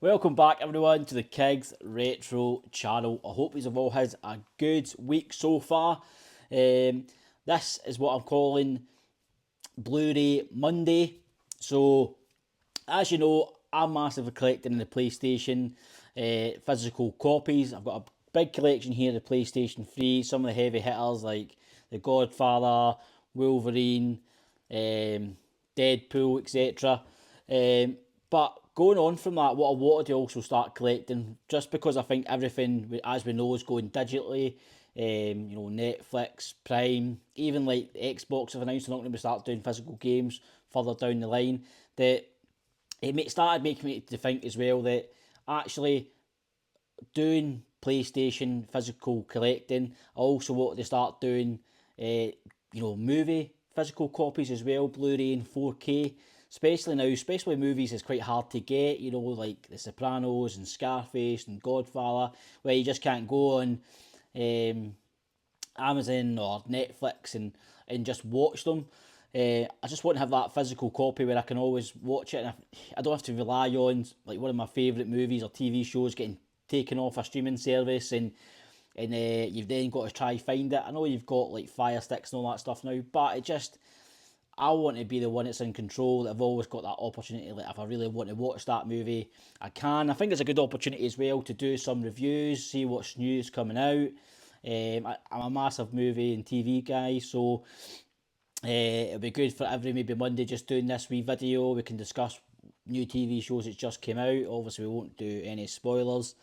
Welcome back everyone to the Kigs Retro channel. I hope you've all had a good week so far. This is what I'm calling Blu-ray Monday. So, as you know, I'm massively collecting the PlayStation physical copies. I've got a big collection here of the PlayStation 3, some of the heavy hitters like The Godfather, Wolverine, Deadpool, etc. But going on from that, what I wanted to also start collecting, just because I think everything, as we know, is going digitally. Netflix, Prime, even like the Xbox have announced they're not going to start doing physical games further down the line. That started making me to think as well that actually doing PlayStation physical collecting, I also wanted to start doing, movie physical copies as well, Blu-ray and 4K. Especially movies is quite hard to get, like The Sopranos and Scarface and Godfather, where you just can't go on Amazon or Netflix and just watch them. I just want to have that physical copy where I can always watch it, and I don't have to rely on like one of my favourite movies or TV shows getting taken off a streaming service and you've then got to try find it. I know you've got like Fire Sticks and all that stuff now, but I want to be the one that's in control. That I've always got that opportunity. Like if I really want to watch that movie, I can. I think it's a good opportunity as well to do some reviews, see what's news coming out. I'm a massive movie and TV guy, so it'll be good for every maybe Monday just doing this wee video. We can discuss new TV shows that just came out. Obviously, we won't do any spoilers.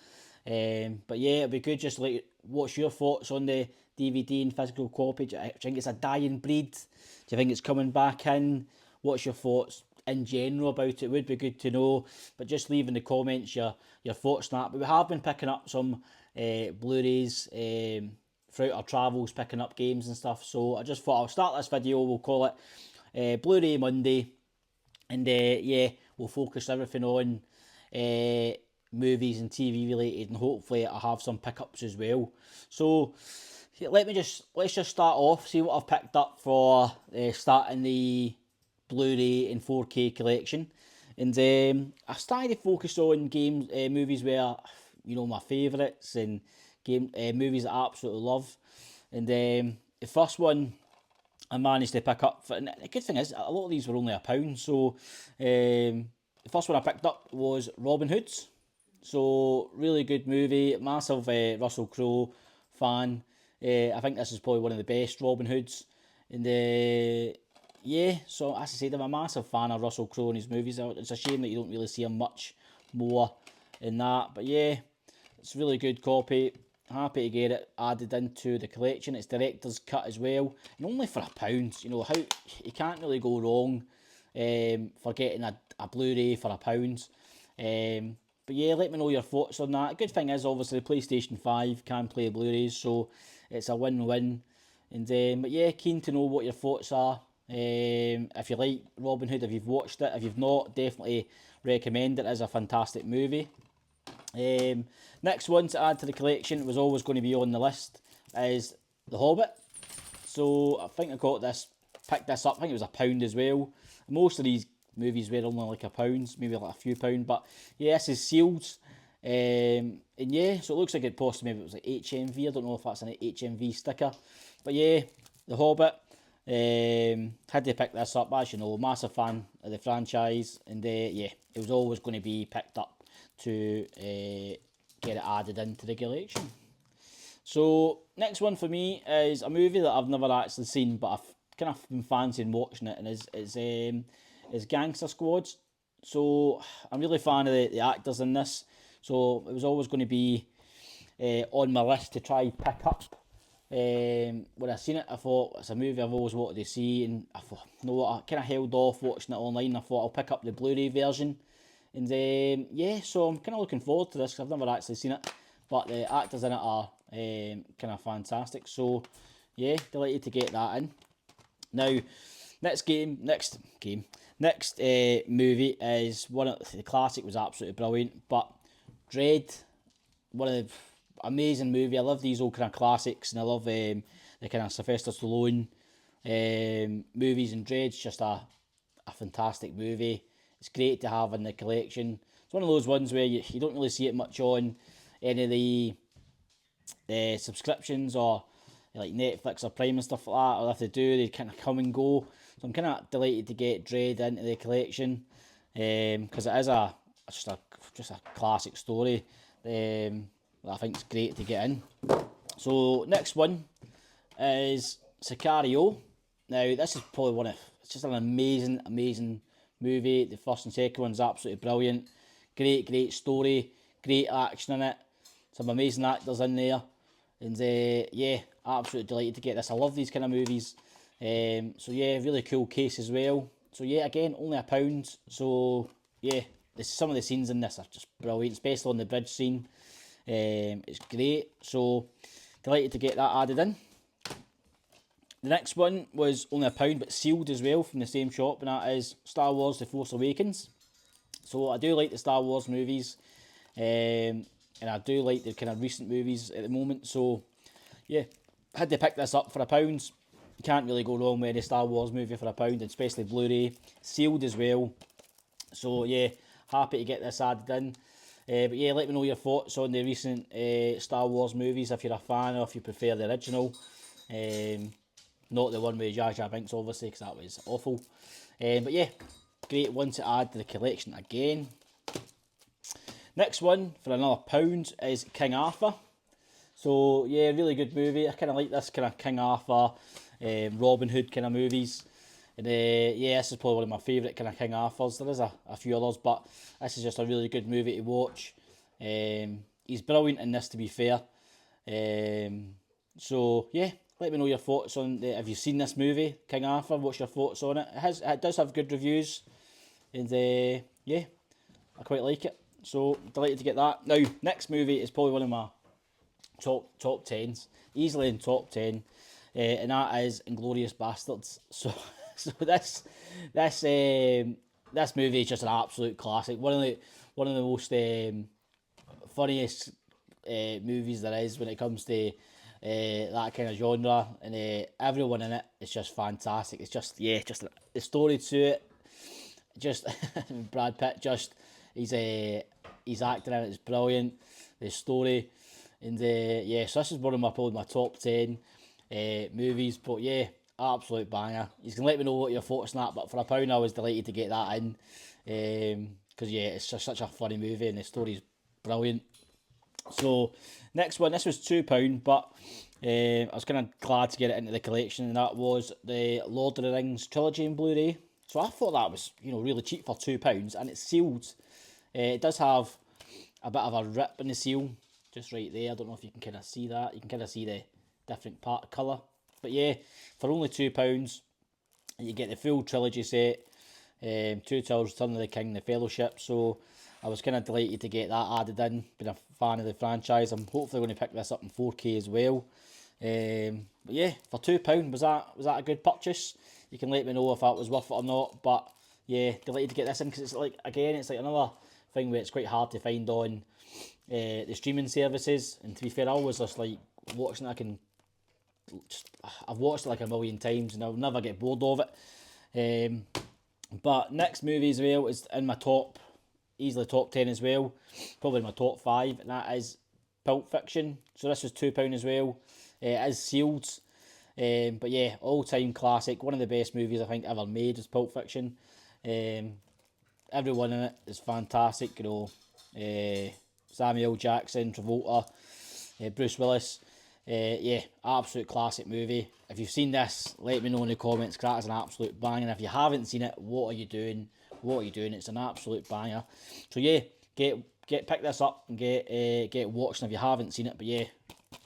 But yeah, it'll be good just like what's your thoughts on the DVD and physical copy? Do you think it's a dying breed? Do you think it's coming back in? What's your thoughts in general about it? It would be good to know. But just leave in the comments your thoughts on that. But we have been picking up some Blu-rays throughout our travels, picking up games and stuff. So I just thought I'll start this video. We'll call it Blu-ray Monday. And we'll focus everything on movies and TV related, and hopefully I'll have some pickups as well. So let's just start off, see what I've picked up for starting the Blu-ray and 4K collection. And I started to focus on movies where my favourites and movies that I absolutely love. And the first one I managed to pick up, and the good thing is a lot of these were only £1. So the first one I picked up was Robin Hood's. So really good movie, massive Russell Crowe fan. I think this is probably one of the best Robin Hoods. And so as I said, I'm a massive fan of Russell Crowe and his movies. It's a shame that you don't really see him much more in that. But yeah, it's a really good copy. Happy to get it added into the collection. It's director's cut as well, and only for £1. How you can't really go wrong for getting a Blu-ray for £1. But yeah, let me know your thoughts on that. Good thing is, obviously, the PlayStation 5 can play Blu-rays, so it's a win-win. And but yeah, keen to know what your thoughts are. If you like Robin Hood, if you've watched it, if you've not, definitely recommend it as a fantastic movie. Next one to add to the collection was always going to be on the list is The Hobbit. So I think picked this up. I think it was £1 as well. Most of these movies were only like £1, maybe like a few pound. But yeah, this is sealed. And yeah, so it looks like it possibly maybe it was like HMV. I don't know if that's an HMV sticker. But yeah, The Hobbit. Had to pick this up, as you know, massive fan of the franchise. And it was always going to be picked up to get it added into the collection. So next one for me is a movie that I've never actually seen, but I've kind of been fancying watching it, and is Gangster Squad. So I'm really a fan of the actors in this, so it was always going to be on my list to try pick up. When I seen it, I thought it's a movie I've always wanted to see, and I thought, you know what, I kind of held off watching it online. I thought I'll pick up the Blu-ray version. And so I'm kind of looking forward to this because I've never actually seen it, but the actors in it are kind of fantastic. So yeah, delighted to get that in. Now, next movie is one of the classic, was absolutely brilliant, but Dread, one of the amazing movie. I love these old kind of classics, and I love the kind of Sylvester Stallone movies, and Dread's just a fantastic movie. It's great to have in the collection. It's one of those ones where you don't really see it much on any of the subscriptions or like Netflix or Prime and stuff like that, or if they do, they kind of come and go. So I'm kind of delighted to get Dread into the collection, because it is just a classic story that I think is great to get in. So next one is Sakario. Now this is probably it's just an amazing movie. The first and second one's absolutely brilliant. Great story, great action in it. Some amazing actors in there. And yeah, absolutely delighted to get this. I love these kind of movies. So yeah, really cool case as well. So yeah, again, only £1. So yeah, some of the scenes in this are just brilliant, especially on the bridge scene. It's great. So delighted to get that added in. The next one was only £1, but sealed as well from the same shop, and that is Star Wars: The Force Awakens. So I do like the Star Wars movies, and I do like the kind of recent movies at the moment. So yeah, I had to pick this up for £1. You can't really go wrong with any Star Wars movie for £1, especially Blu-ray, sealed as well. So yeah, happy to get this added in. But yeah, let me know your thoughts on the recent Star Wars movies, if you're a fan or if you prefer the original. Not the one with Jar Jar Binks, obviously, because that was awful. But yeah, great one to add to the collection again. Next one for another £1 is King Arthur. So yeah, really good movie. I kind of like this kind of King Arthur, Robin Hood kind of movies. And yeah, this is probably one of my favourite kind of King Arthurs. There is a few others, but this is just a really good movie to watch. He's brilliant in this, to be fair. So yeah, let me know your thoughts on have you seen this movie, King Arthur? What's your thoughts on it? It does have good reviews, and yeah, I quite like it. So delighted to get that. Now, next movie is probably one of my top tens, easily in top 10, and that is Inglorious Bastards. So this movie is just an absolute classic. One of the most funniest movies there is when it comes to that kind of genre, and everyone in it is just fantastic. It's just the story to it. Just Brad Pitt, he's acting in it is brilliant. The story, and yeah, so this is one of probably my top 10 movies. But yeah, absolute banger. You can let me know what your thoughts on that. But for £1, I was delighted to get that in, because yeah, it's just such a funny movie and the story's brilliant. So next one, this was £2, but I was kind of glad to get it into the collection, and that was the Lord of the Rings Trilogy in Blu-ray. So I thought that was really cheap for £2, and it's sealed. It does have a bit of a rip in the seal, just right there. I don't know if you can kind of see that. You can kind of see the different part colour. But yeah, for only £2, you get the full trilogy set, Two Towers, Return of the King, The Fellowship. So I was kind of delighted to get that added in. Been a fan of the franchise. I'm hopefully going to pick this up in 4K as well. But yeah, for £2, was that a good purchase? You can let me know if that was worth it or not. But yeah, delighted to get this in, because it's like another thing where it's quite hard to find on the streaming services. And to be fair, I always just like watching it. I've watched it like a million times and I'll never get bored of it. But next movie as well is in my easily top 10 as well, probably my top 5, and that is Pulp Fiction. So this was £2 as well. It is sealed, but yeah, all-time classic. One of the best movies I think ever made is Pulp Fiction. Everyone in it is fantastic. Samuel Jackson, Travolta, Bruce Willis. Yeah, absolute classic movie. If you've seen this, let me know in the comments, because that is an absolute banger. And if you haven't seen it, what are you doing? It's an absolute banger. So yeah, pick this up and get watching if you haven't seen it. But yeah,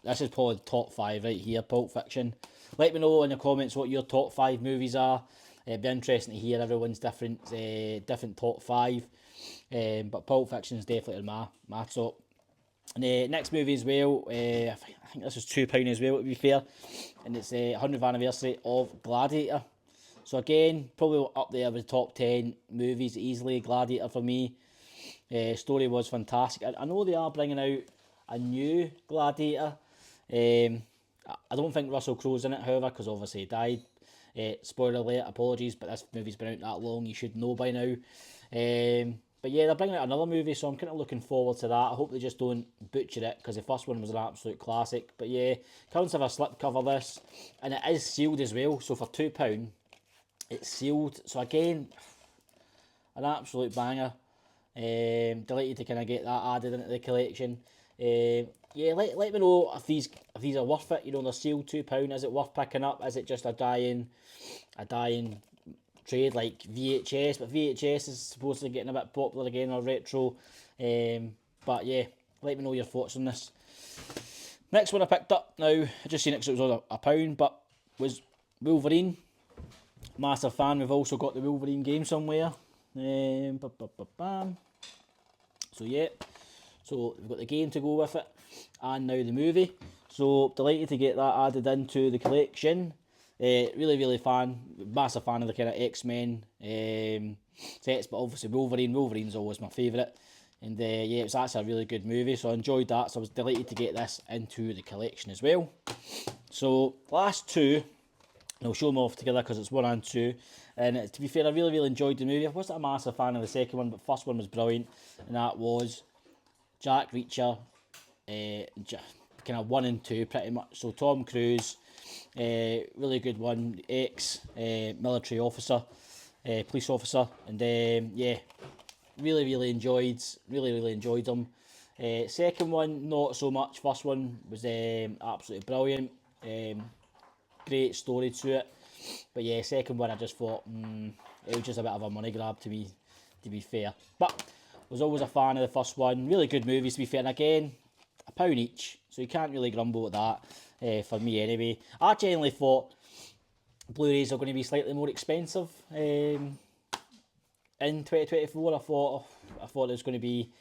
this is probably the top 5 right here, Pulp Fiction. Let me know in the comments what your top 5 movies are. It'd be interesting to hear everyone's different top 5. But Pulp Fiction is definitely my top. And the next movie as well, I think this is £2 as well, to be fair, and it's the 100th anniversary of Gladiator. So again, probably up there with the top 10 movies easily. Gladiator for me. Story was fantastic. I know they are bringing out a new Gladiator. I don't think Russell Crowe's in it, however, because obviously he died. Spoiler alert, apologies, but this movie's been out that long, you should know by now. But But yeah, they're bringing out another movie, so I'm kind of looking forward to that. I hope they just don't butcher it, because the first one was an absolute classic. But yeah, comes with a slipcover this, and it is sealed as well. So for £2, it's sealed. So again, an absolute banger. Delighted to kind of get that added into the collection. Yeah, let me know if these are worth it. You know, they're sealed £2. Is it worth picking up? Is it just a dying trade like VHS? But VHS is supposedly getting a bit popular again, or retro. But yeah, let me know your thoughts on this. Next one I picked up, now I just seen it because it was on £1, but was Wolverine. Massive fan. We've also got the Wolverine game somewhere. So yeah, so we've got the game to go with it, and now the movie. So delighted to get that added into the collection. Really massive fan of the kind of X-Men sets, but obviously Wolverine's always my favourite. And yeah, it was actually a really good movie, so I enjoyed that. So I was delighted to get this into the collection as well. So last two, and I'll show them off together because it's 1 and 2. And to be fair, I really enjoyed the movie. I wasn't a massive fan of the second one, but the first one was brilliant, and that was Jack Reacher, kind of 1 and 2 pretty much. So Tom Cruise, really good one, ex-military officer, police officer, and yeah, really enjoyed them. Second one, not so much. First one was absolutely brilliant. Great story to it, but yeah, second one I just thought it was just a bit of a money grab to be fair. But I was always a fan of the first one. Really good movies, to be fair, and again, £1 each, so you can't really grumble at that, for me anyway. I genuinely thought Blu-rays are going to be slightly more expensive in 2024. I thought it was going to be,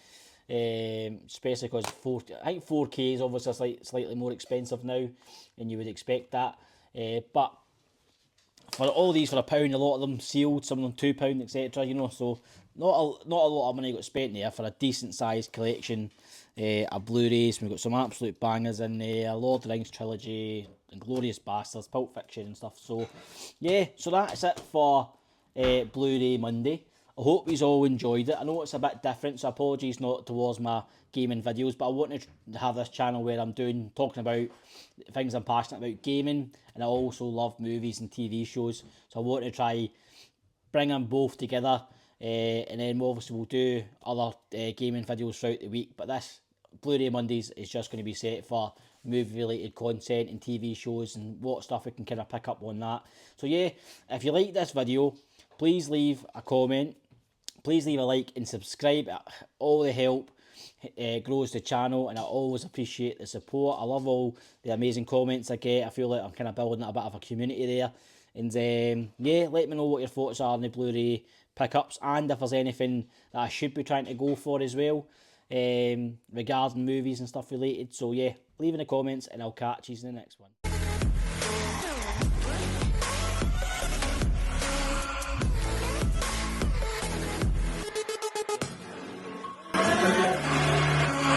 especially because I think 4K is obviously slightly more expensive now, and you would expect that. But for all these for £1, a lot of them sealed, some of them £2, etc. You know, so not a lot of money got spent there for a decent sized collection of Blu-rays. We've got some absolute bangers in there: Lord of the Rings trilogy, Inglorious Bastards, Pulp Fiction and stuff. So yeah, so that's it for Blu-ray Monday. I hope you all enjoyed it. I know it's a bit different, so apologies not towards my gaming videos, but I want to have this channel where I'm talking about things I'm passionate about, gaming, and I also love movies and TV shows. So I want to try bring them both together, and then obviously we'll do other gaming videos throughout the week. But this Blu-ray Mondays is just going to be set for movie-related content and TV shows and what stuff we can kind of pick up on that. So yeah, if you like this video, please leave a comment. Please leave a like and subscribe. All the help grows the channel, and I always appreciate the support. I love all the amazing comments I get. I feel like I'm kind of building a bit of a community there. And yeah, let me know what your thoughts are on the Blu-ray pickups, and if there's anything that I should be trying to go for as well, regarding movies and stuff related. So yeah, leave in the comments, and I'll catch you in the next one.